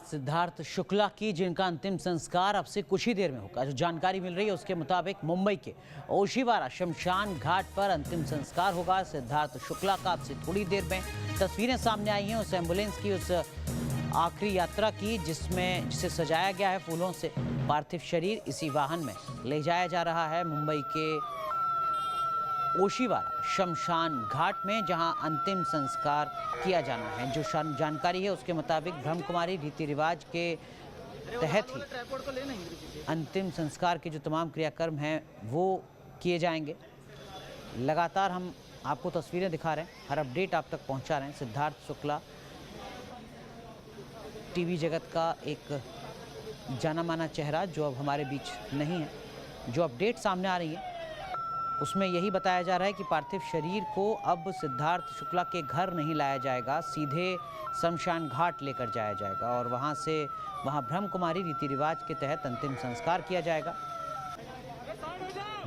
सिद्धार्थ शुक्ला की, जिनका अंतिम संस्कार अब से कुछ ही देर में होगा। जो जानकारी मिल रही है उसके मुताबिक मुंबई के ओशीवारा शमशान घाट पर अंतिम संस्कार होगा सिद्धार्थ शुक्ला का। अब से थोड़ी देर में तस्वीरें सामने आई हैं उस एम्बुलेंस की, उस आखिरी यात्रा की जिसे सजाया गया है फूलों से। पार्थिव शरीर इसी वाहन में ले जाया जा रहा है मुंबई के ओशीवारा शमशान घाट में, जहां अंतिम संस्कार किया जाना है। जो जानकारी है उसके मुताबिक ब्रह्मकुमारी रीति रिवाज के तहत ही अंतिम संस्कार के जो तमाम क्रियाक्रम हैं वो किए जाएंगे। लगातार हम आपको तस्वीरें दिखा रहे हैं, हर अपडेट आप तक पहुंचा रहे हैं। सिद्धार्थ शुक्ला टीवी जगत का एक जाना माना चेहरा जो अब हमारे बीच नहीं है। जो अपडेट सामने आ रही है उसमें यही बताया जा रहा है कि पार्थिव शरीर को अब सिद्धार्थ शुक्ला के घर नहीं लाया जाएगा, सीधे शमशान घाट लेकर जाया जाएगा और वहाँ ब्रह्मकुमारी रीति रिवाज के तहत अंतिम संस्कार किया जाएगा।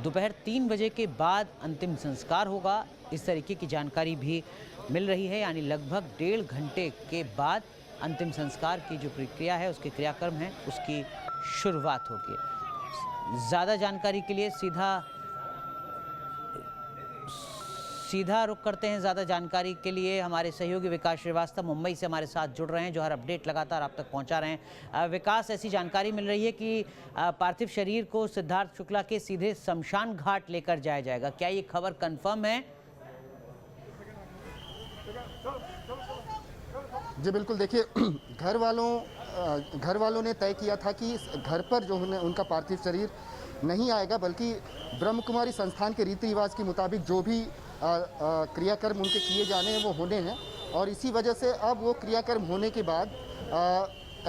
दोपहर 3 बजे के बाद अंतिम संस्कार होगा, इस तरीके की जानकारी भी मिल रही है। यानी लगभग 1.5 घंटे के बाद अंतिम संस्कार की जो प्रक्रिया है, उसके क्रियाक्रम हैं, उसकी शुरुआत होगी। ज़्यादा जानकारी के लिए सीधा रुख करते हैं। ज़्यादा जानकारी के लिए हमारे सहयोगी विकास श्रीवास्तव मुंबई से हमारे साथ जुड़ रहे हैं, जो हर अपडेट लगातार आप तक पहुंचा रहे हैं। विकास, ऐसी जानकारी मिल रही है कि पार्थिव शरीर को सिद्धार्थ शुक्ला के सीधे शमशान घाट लेकर जाया जाएगा, क्या ये खबर कंफर्म है? जी बिल्कुल, देखिए घर वालों ने तय किया था कि घर पर जो उनका पार्थिव शरीर नहीं आएगा, बल्कि ब्रह्मकुमारी संस्थान के रीति रिवाज के मुताबिक जो भी क्रियाक्रम उनके किए जाने हैं वो होने हैं। और इसी वजह से अब वो क्रियाक्रम होने के बाद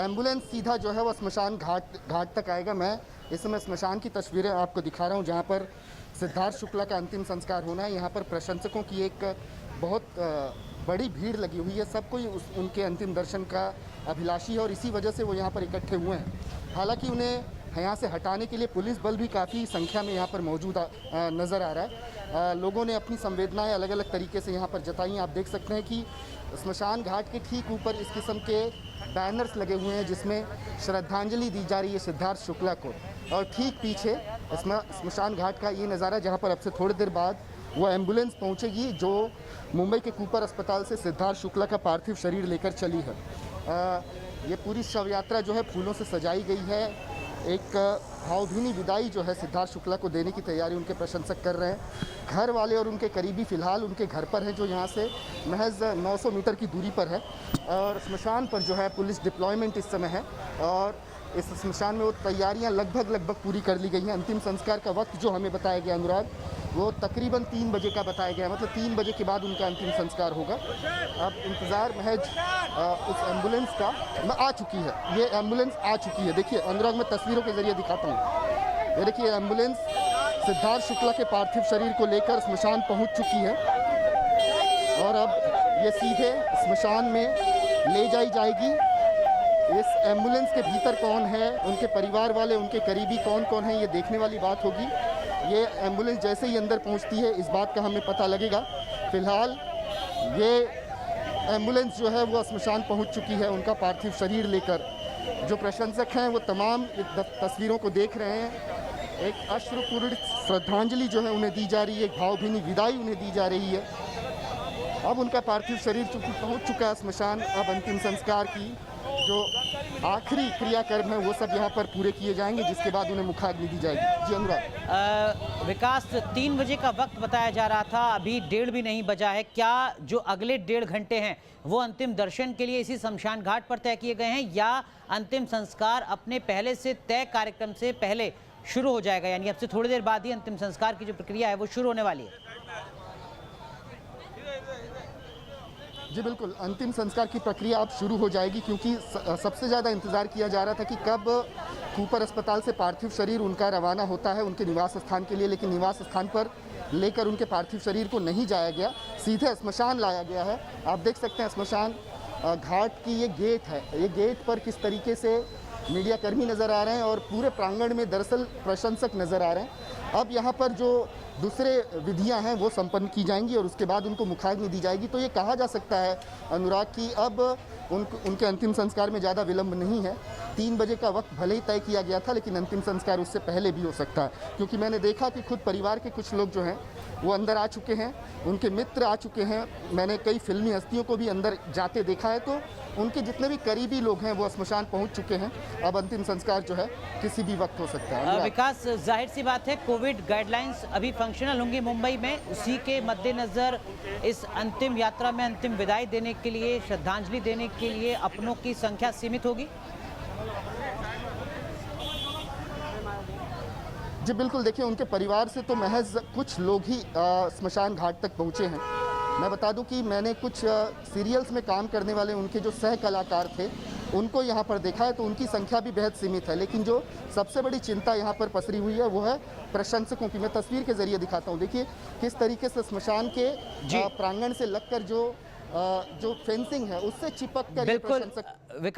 एम्बुलेंस सीधा जो है वो स्मशान घाट तक आएगा। मैं इस समय स्मशान की तस्वीरें आपको दिखा रहा हूँ जहाँ पर सिद्धार्थ शुक्ला का अंतिम संस्कार होना है। यहाँ पर प्रशंसकों की एक बहुत बड़ी भीड़ लगी हुई है। सब कोई उनके अंतिम दर्शन का अभिलाषी है और इसी वजह से वो यहाँ पर इकट्ठे हुए हैं। हालांकि उन्हें यहाँ से हटाने के लिए पुलिस बल भी काफ़ी संख्या में यहाँ पर मौजूद नज़र आ रहा है। लोगों ने अपनी संवेदनाएं अलग अलग तरीके से यहाँ पर जताई। आप देख सकते हैं कि स्मशान घाट के ठीक ऊपर इस किस्म के बैनर्स लगे हुए हैं जिसमें श्रद्धांजलि दी जा रही है सिद्धार्थ शुक्ला को। और ठीक पीछे स्मशान घाट का ये नज़ारा जहाँ पर अब से थोड़ी देर बाद वो एम्बुलेंस पहुँचेगी जो मुंबई के कूपर अस्पताल से सिद्धार्थ शुक्ला का पार्थिव शरीर लेकर चली है। ये पूरी शव यात्रा जो है फूलों से सजाई गई है। एक भावभीनी विदाई जो है सिद्धार्थ शुक्ला को देने की तैयारी उनके प्रशंसक कर रहे हैं। घर वाले और उनके करीबी फ़िलहाल उनके घर पर हैं, जो यहाँ से महज 900 मीटर की दूरी पर है। और स्मशान पर जो है पुलिस डिप्लॉयमेंट इस समय है और इस स्मशान में वो तैयारियाँ लगभग पूरी कर ली गई हैं। अंतिम संस्कार का वक्त जो हमें बताया गया अनुराग, वो तकरीबन 3 बजे का बताया गया, मतलब 3 बजे के बाद उनका अंतिम संस्कार होगा। अब इंतज़ार महज उस एम्बुलेंस का आ चुकी है। ये एम्बुलेंस आ चुकी है। देखिए अनुराग, मैं तस्वीरों के ज़रिए दिखाता हूँ। ये देखिए एम्बुलेंस सिद्धार्थ शुक्ला के पार्थिव शरीर को लेकर स्मशान पहुँच चुकी है और अब ये सीधे स्मशान में ले जाई जाएगी। इस एम्बुलेंस के भीतर कौन है, उनके परिवार वाले, उनके करीबी कौन कौन है, ये देखने वाली बात होगी। ये एम्बुलेंस जैसे ही अंदर पहुंचती है इस बात का हमें पता लगेगा। फ़िलहाल ये एम्बुलेंस जो है वो स्मशान पहुंच चुकी है उनका पार्थिव शरीर लेकर। जो प्रशंसक हैं वो तमाम तस्वीरों को देख रहे हैं। एक अश्रुपूर्ण श्रद्धांजलि जो है उन्हें दी जा रही है, एक भावभीनी विदाई उन्हें दी जा रही है। अब उनका पार्थिव शरीर चूँकि पहुँच चुका है स्मशान, अब अंतिम संस्कार की जो आखिरी क्रियाक्रम है वो सब यहाँ पर पूरे किए जाएंगे, जिसके बाद उन्हें मुखाग्नि दी जाएगी। जी अनुराग। विकास, 3 बजे का वक्त बताया जा रहा था, अभी 1:30 भी नहीं बजा है। क्या जो अगले 1.5 घंटे हैं वो अंतिम दर्शन के लिए इसी शमशान घाट पर तय किए गए हैं या अंतिम संस्कार अपने पहले से तय कार्यक्रम से पहले शुरू हो जाएगा? यानी अब से थोड़ी देर बाद ही अंतिम संस्कार की जो प्रक्रिया है वो शुरू होने वाली है। जी बिल्कुल, अंतिम संस्कार की प्रक्रिया अब शुरू हो जाएगी, क्योंकि सबसे ज़्यादा इंतज़ार किया जा रहा था कि कब कूपर अस्पताल से पार्थिव शरीर उनका रवाना होता है उनके निवास स्थान के लिए। लेकिन निवास स्थान पर लेकर उनके पार्थिव शरीर को नहीं जाया गया, सीधे स्मशान लाया गया है। आप देख सकते हैं स्मशान घाट की ये गेट है, ये गेट पर किस तरीके से मीडिया कर्मी नज़र आ रहे हैं और पूरे प्रांगण में दरअसल प्रशंसक नज़र आ रहे हैं। अब यहाँ पर जो दूसरे विधियां हैं वो संपन्न की जाएंगी और उसके बाद उनको मुखाग्नि दी जाएगी। तो ये कहा जा सकता है अनुराग कि अब उनके अंतिम संस्कार में ज़्यादा विलंब नहीं है। 3 बजे का वक्त भले ही तय किया गया था, लेकिन अंतिम संस्कार उससे पहले भी हो सकता है, क्योंकि मैंने देखा कि खुद परिवार के कुछ लोग जो हैं वो अंदर आ चुके हैं, उनके मित्र आ चुके हैं। मैंने कई फिल्मी हस्तियों को भी अंदर जाते देखा है, तो उनके जितने भी करीबी लोग हैं वो श्मशान पहुंच चुके हैं। अब अंतिम संस्कार जो है किसी भी वक्त हो सकता है। विकास, जाहिर सी बात है कोविड गाइडलाइंस अभी फंक्शनल होंगी मुंबई में, उसी के मद्देनजर इस अंतिम यात्रा में अंतिम विदाई देने के लिए, श्रद्धांजलि देने के लिए अपनों की संख्या सीमित होगी। जी बिल्कुल, देखिए उनके परिवार से तो महज कुछ लोग ही स्मशान घाट तक पहुंचे हैं। मैं बता दूं कि मैंने कुछ सीरियल्स में काम करने वाले उनके जो सह कलाकार थे उनको यहाँ पर देखा है, तो उनकी संख्या भी बेहद सीमित है। लेकिन जो सबसे बड़ी चिंता यहाँ पर पसरी हुई है वो है प्रशंसकों की। मैं तस्वीर के जरिए दिखाता हूँ, देखिए किस तरीके से स्मशान के प्रांगण से लगकर जो फेंसिंग है उससे चिपक कर ये प्रशंसक